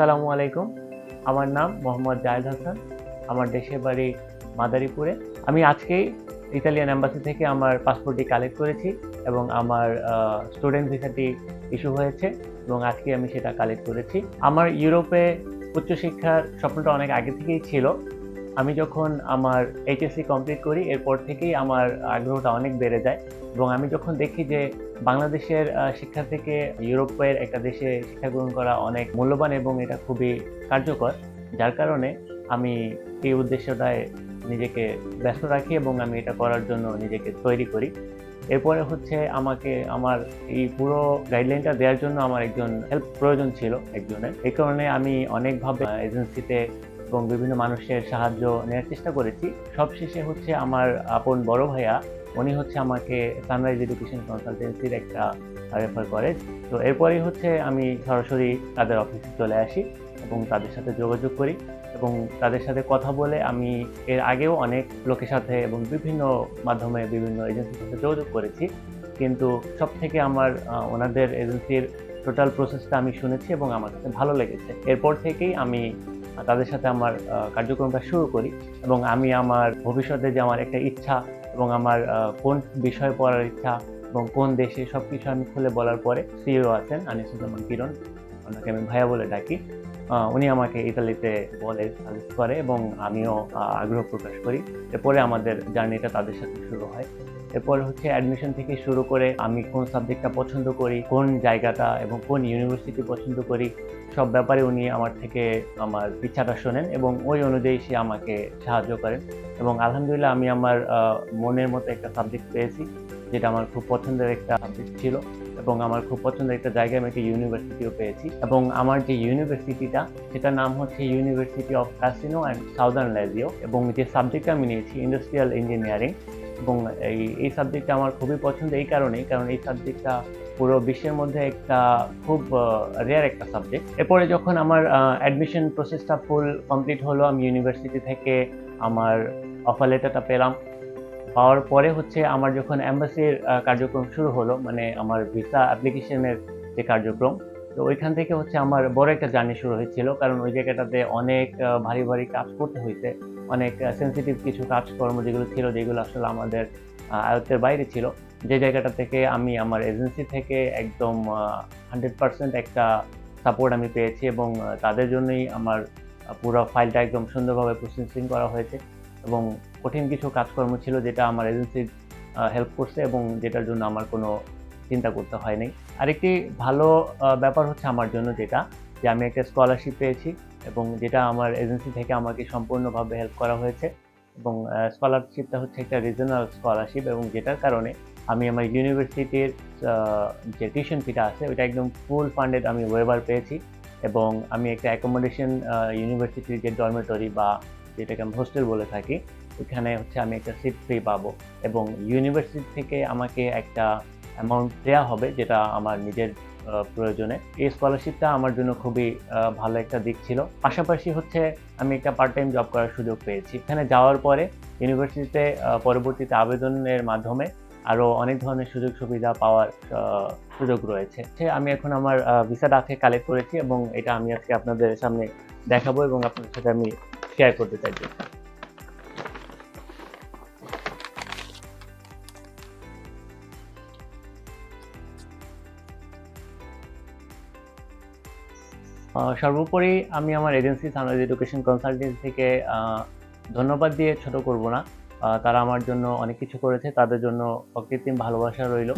আসসালামু আলাইকুম। আমার নাম মোহাম্মদ জায়েদ হাসান। আমার দেশের বাড়ি মাদারীপুরে। আমি আজকেই ইতালিয়ান এম্বাসি থেকে আমার পাসপোর্টটি কালেক্ট করেছি এবং আমার স্টুডেন্ট ভিসাটি ইস্যু হয়েছে এবং আজকে আমি সেটা কালেক্ট করেছি। আমার ইউরোপে উচ্চশিক্ষার স্বপ্নটা অনেক আগে থেকেই ছিল। আমি যখন আমার এইচএসসি কমপ্লিট করি এরপর থেকেই আমার আগ্রহটা অনেক বেড়ে যায় এবং আমি যখন দেখি যে বাংলাদেশের শিক্ষা থেকে ইউরোপের একটা দেশে শিক্ষা গ্রহণ করা অনেক মূল্যবান এবং এটা খুবই কার্যকর, যার কারণে আমি এই উদ্দেশ্যটায় নিজেকে ব্যস্ত রাখি এবং আমি এটা করার জন্য নিজেকে তৈরি করি। এরপরে হচ্ছে আমাকে আমার এই পুরো গাইডলাইনটা দেওয়ার জন্য আমার একজন হেল্প প্রয়োজন ছিল একজনের। এই কারণে আমি অনেকভাবে এজেন্সিতে এবং বিভিন্ন মানুষের সাহায্য নেওয়ার চেষ্টা করেছি। সবশেষে হচ্ছে আমার আপন বড় ভাইয়া, উনি হচ্ছে আমাকে সানরাইজ এডুকেশন কনসালটেন্সির একটা রেফার করে। তো এরপরেই হচ্ছে আমি সরাসরি তাদের অফিসে চলে আসি এবং তাদের সাথে যোগাযোগ করি এবং তাদের সাথে কথা বলে আমি এর আগেও অনেক লোকের সাথে এবং বিভিন্ন মাধ্যমে বিভিন্ন এজেন্সির সাথে যোগাযোগ করেছি, কিন্তু সব থেকে আমার ওনাদের এজেন্সির টোটাল প্রসেসটা আমি শুনেছি এবং আমার কাছে ভালো লেগেছে। এরপর থেকেই আমি তাদের সাথে আমার কার্যক্রমটা শুরু করি এবং আমি আমার ভবিষ্যতে যে আমার একটা ইচ্ছা এবং আমার কোন বিষয়ে পড়ার ইচ্ছা এবং কোন দেশে সবকিছু আমি খুলে বলার পরে সিইও আছেন আনিসুজ্জামান কিরণ, ওনাকে আমি ভাইয়া বলে ডাকি। উনি আমাকে ইতালিতে বলে সাজেস্ট করে এবং আমিও আগ্রহ প্রকাশ করি। এরপরে আমাদের জার্নিটা তাদের সাথে শুরু হয়। এরপরে হচ্ছে অ্যাডমিশন থেকে শুরু করে আমি কোন সাবজেক্টটা পছন্দ করি, কোন জায়গাটা এবং কোন ইউনিভার্সিটি পছন্দ করি, সব ব্যাপারে উনি আমার থেকে আমার ইচ্ছাটা শোনেন এবং ওই অনুযায়ী সে আমাকে সাহায্য করেন এবং আলহামদুলিল্লাহ আমি আমার মনের মতো একটা সাবজেক্ট পেয়েছি, যেটা আমার খুব পছন্দের একটা সাবজেক্ট ছিল এবং আমার খুব পছন্দের একটা জায়গায় আমি একটা ইউনিভার্সিটিও পেয়েছি এবং আমার যে ইউনিভার্সিটিটা সেটার নাম হচ্ছে university of Cassino and Southern Lazio এবং যে সাবজেক্টটা আমি নিয়েছি ইন্ডাস্ট্রিয়াল ইঞ্জিনিয়ারিং এবং এই সাবজেক্টটা আমার খুবই পছন্দ এই কারণেই, কারণ এই সাবজেক্টটা পুরো বিশ্বের মধ্যে একটা খুব রেয়ার একটা সাবজেক্ট। এরপরে যখন আমার অ্যাডমিশন প্রসেসটা ফুল কমপ্লিট হলো, আমি ইউনিভার্সিটি থেকে আমার অফার লেটারটা পেলাম। পাওয়ার পরে হচ্ছে আমার যখন এম্বাসির কার্যক্রম শুরু হলো, মানে আমার ভিসা অ্যাপ্লিকেশনের যে কার্যক্রম, তো ওইখান থেকে হচ্ছে আমার বড় একটা জার্নি শুরু হয়েছিল, কারণ ওই জায়গাটাতে অনেক ভারী ভারী কাজ করতে হয়েছে, অনেক সেন্সিটিভ কিছু কাজকর্ম যেগুলো ছিল, যেগুলো আসলে আমাদের আয়ত্তের বাইরে ছিল, যে জায়গাটা থেকে আমি আমার এজেন্সি থেকে একদম 100% একটা সাপোর্ট আমি পেয়েছি এবং তাদের জন্যই আমার পুরো ফাইলটা একদম সুন্দরভাবে প্রসেসিং করা হয়েছে এবং কঠিন কিছু কাজকর্ম ছিল যেটা আমার এজেন্সি হেল্প করছে এবং যেটার জন্য আমার কোনো চিন্তা করতে হয়নি। আরেকটি ভালো ব্যাপার হচ্ছে আমার জন্য যেটা, যে আমি একটা স্কলারশিপ পেয়েছি এবং যেটা আমার এজেন্সি থেকে আমাকে সম্পূর্ণভাবে হেল্প করা হয়েছে এবং স্কলারশিপটা হচ্ছে একটা রিজনাল স্কলারশিপ এবং যেটার কারণে আমি আমার ইউনিভার্সিটির যে টিউশন ফিটা আছে ওইটা একদম ফুল ফান্ডেড আমি ওয়েভার পেয়েছি এবং আমি একটা অ্যাকোমোডেশন ইউনিভার্সিটির যে ডরমেটরি বা যেটাকে আমি হোস্টেল বলে থাকি, ওইখানে হচ্ছে আমি একটা সিট ফ্রি পাবো এবং ইউনিভার্সিটি থেকে আমাকে একটা অ্যামাউন্ট দেওয়া হবে যেটা আমার নিজের প্রয়োজনে। এই স্কলারশিপটা আমার জন্য খুবই ভালো একটা দিক ছিল। পাশাপাশি হচ্ছে আমি একটা পার্ট টাইম জব করার সুযোগ পেয়েছি। এখানে যাওয়ার পরে ইউনিভার্সিটিতে পরবর্তীতে আবেদনের মাধ্যমে আরও অনেক ধরনের সুযোগ সুবিধা পাওয়ার সুযোগ রয়েছে। আমি এখন আমার ভিসাটা আজকে কালেক্ট করেছি এবং এটা আমি আজকে আপনাদের সামনে দেখাবো এবং আপনাদের সাথে আমি শেয়ার করতে চাইছি। সর্বোপরি আমি আমার এজেন্সি সানরাইজ এডুকেশন কনসালটেন্সি থেকে ধন্যবাদ দিয়ে ছোট করব না। তারা আমার জন্য অনেক কিছু করেছে, তাদের জন্য অকৃত্রিম ভালোবাসা রইল।